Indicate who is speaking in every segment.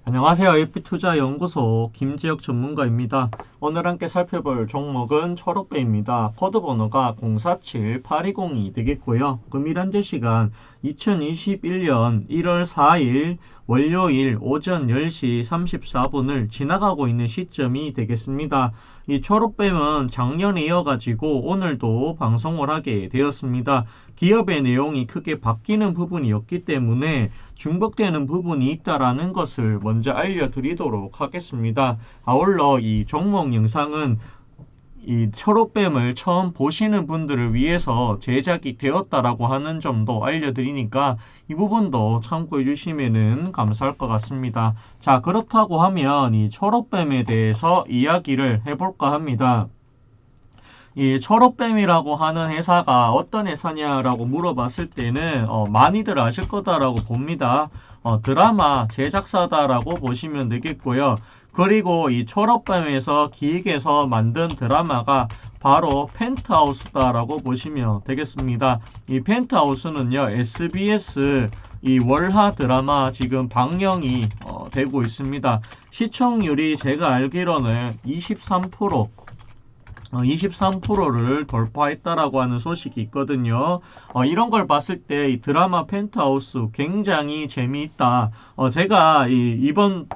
Speaker 1: 안녕하세요. IP투자연구소 김지혁 전문가입니다. 오늘 함께 살펴볼 종목은 초록배입니다. 코드번호가 047820이 되겠고요. 금일 현재 시간 2021년 1월 4일 월요일 오전 10시 34분을 지나가고 있는 시점이 되겠습니다. 이 초록뱀은 작년에 이어가지고 오늘도 방송을 하게 되었습니다. 기업의 내용이 크게 바뀌는 부분이 없기 때문에 중복되는 부분이 있다라는 것을 먼저 알려드리도록 하겠습니다. 아울러 이 종목 영상은 이 초록뱀을 처음 보시는 분들을 위해서 제작이 되었다라고 하는 점도 알려드리니까 이 부분도 참고해 주시면 감사할 것 같습니다. 자, 그렇다고 하면 이 초록뱀에 대해서 이야기를 해볼까 합니다. 이 초록뱀이라고 하는 회사가 어떤 회사냐라고 물어봤을 때는 많이들 아실 거다라고 봅니다. 드라마 제작사다라고 보시면 되겠고요. 그리고 이 초록뱀에서 기획해서 만든 드라마가 바로 펜트하우스다라고 보시면 되겠습니다. 이 펜트하우스는요, SBS 이 월화 드라마 지금 방영이 되고 있습니다. 시청률이 제가 알기로는 23%를 돌파했다라고 하는 소식이 있거든요. 이런 걸 봤을 때 이 드라마 펜트하우스 굉장히 재미있다. 제가 이번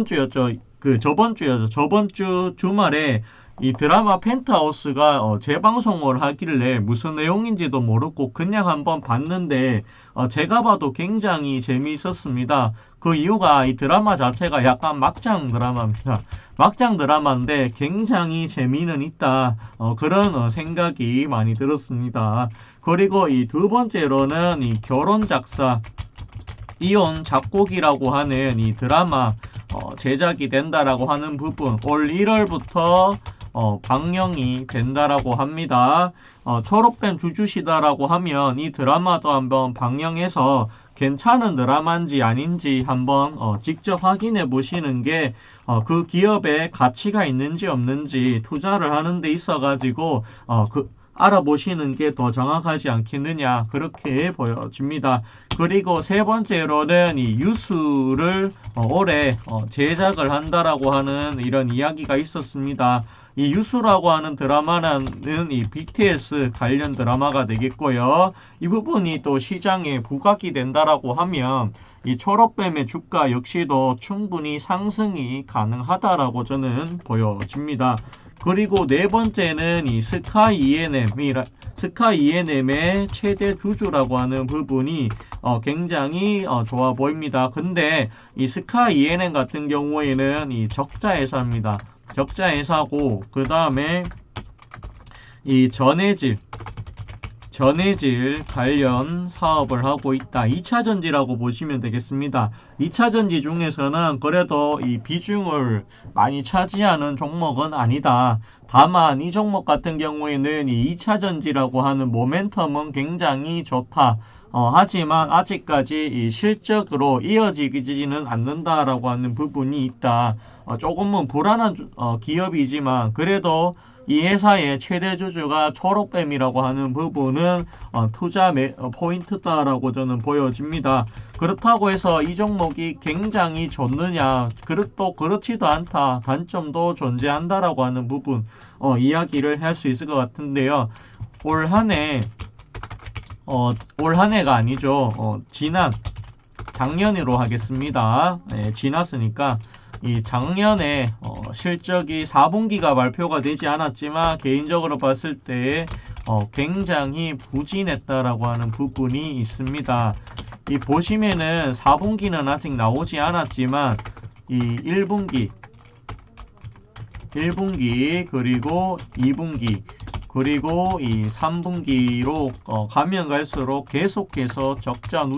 Speaker 1: 주였죠. 저번 주였죠. 저번 주 주말에 이 드라마 펜트하우스가 재방송을 하길래 무슨 내용인지도 모르고 그냥 한번 봤는데 제가 봐도 굉장히 재미있었습니다. 그 이유가 이 드라마 자체가 약간 막장 드라마입니다. 막장 드라마인데 굉장히 재미는 있다. 그런 생각이 많이 들었습니다. 그리고 이 두 번째로는 이 결혼 작사 이혼 작곡이라고 하는 이 드라마 제작이 된다라고 하는 부분 올 1월부터 방영이 된다라고 합니다. 초록뱀 주주시다라고 하면 이 드라마도 한번 방영해서 괜찮은 드라마인지 아닌지 한번 직접 확인해 보시는 게 그 기업에 가치가 있는지 없는지 투자를 하는 데 있어 가지고 알아보시는 게 더 정확하지 않겠느냐 그렇게 보여집니다. 그리고 세 번째로는 이 유수를 올해 제작을 한다라고 하는 이런 이야기가 있었습니다. 이 유수라고 하는 드라마는 이 BTS 관련 드라마가 되겠고요. 이 부분이 또 시장에 부각이 된다라고 하면 이 초록뱀의 주가 역시도 충분히 상승이 가능하다라고 저는 보여집니다. 그리고 네 번째는 이 스카 ENM의 최대 주주라고 하는 부분이 굉장히 좋아 보입니다. 근데 이 스카 ENM 같은 경우에는 이 적자 회사입니다. 적자 회사고 그 다음에 이 전해질 관련 사업을 하고 있다. 2차전지라고 보시면 되겠습니다. 2차전지 중에서는 그래도 이 비중을 많이 차지하는 종목은 아니다. 다만 이 종목 같은 경우에는 이 2차전지라고 하는 모멘텀은 굉장히 좋다. 하지만 아직까지 이 실적으로 이어지지는 않는다라고 하는 부분이 있다. 조금은 불안한 기업이지만 그래도 이 회사의 최대 주주가 초록뱀이라고 하는 부분은 투자 포인트다라고 저는 보여집니다. 그렇다고 해서 이 종목이 굉장히 좋느냐? 또 그렇지도 않다. 단점도 존재한다라고 하는 부분 이야기를 할 수 있을 것 같은데요. 올 한 해가 아니죠. 작년으로 하겠습니다. 네, 지났으니까 이 작년에 실적이 4분기가 발표가 되지 않았지만 개인적으로 봤을 때 굉장히 부진했다라고 하는 부분이 있습니다. 이 보시면은 4분기는 아직 나오지 않았지만 이 1분기 그리고 2분기 그리고 이 3분기로 가면 갈수록 계속해서 적자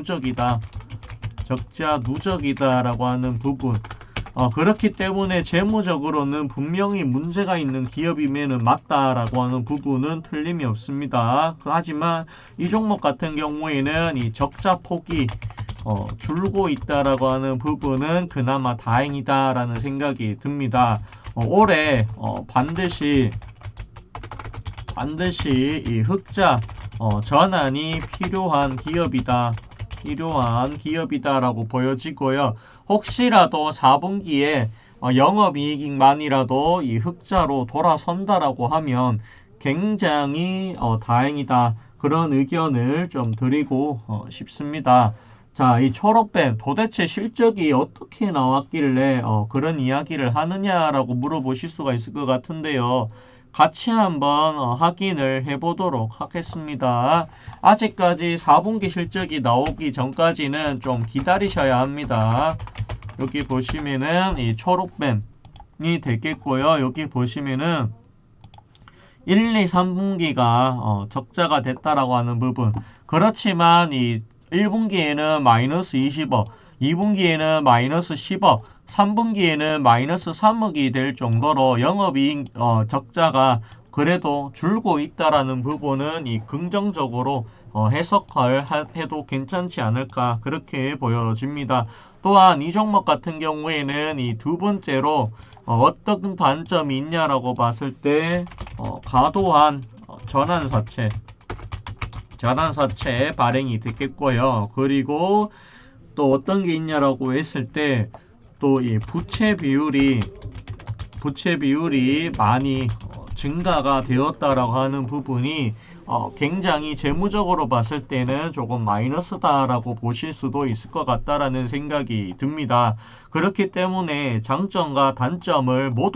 Speaker 1: 누적이다라고 하는 부분 그렇기 때문에 재무적으로는 분명히 문제가 있는 기업이면은 맞다라고 하는 부분은 틀림이 없습니다. 하지만 이 종목 같은 경우에는 이 적자 폭이 줄고 있다라고 하는 부분은 그나마 다행이다라는 생각이 듭니다. 올해 반드시 이 흑자 전환이 필요한 기업이다. 필요한 기업이다라고 보여지고요. 혹시라도 4분기에 영업이익만이라도 이 흑자로 돌아선다라고 하면 굉장히 다행이다. 그런 의견을 좀 드리고 싶습니다. 자, 이 초록뱀 도대체 실적이 어떻게 나왔길래 그런 이야기를 하느냐라고 물어보실 수가 있을 것 같은데요. 같이 한번 확인을 해보도록 하겠습니다. 아직까지 4분기 실적이 나오기 전까지는 좀 기다리셔야 합니다. 여기 보시면은 이 초록뱀이 되겠고요. 여기 보시면은 1, 2, 3분기가 적자가 됐다라고 하는 부분. 그렇지만 이 1분기에는 마이너스 20억, 2분기에는 마이너스 10억, 3분기에는 마이너스 3억이 될 정도로 영업이익 적자가 그래도 줄고 있다라는 부분은 이 긍정적으로 해석을 해도 괜찮지 않을까 그렇게 보여집니다. 또한 이 종목 같은 경우에는 이 두 번째로 어떤 단점이 있냐라고 봤을 때 과도한 전환사채 발행이 됐겠고요. 그리고 또 어떤 게 있냐라고 했을 때 또 이 부채 비율이 많이 증가가 되었다라고 하는 부분이 굉장히 재무적으로 봤을 때는 조금 마이너스다라고 보실 수도 있을 것 같다라는 생각이 듭니다. 그렇기 때문에 장점과 단점을 모두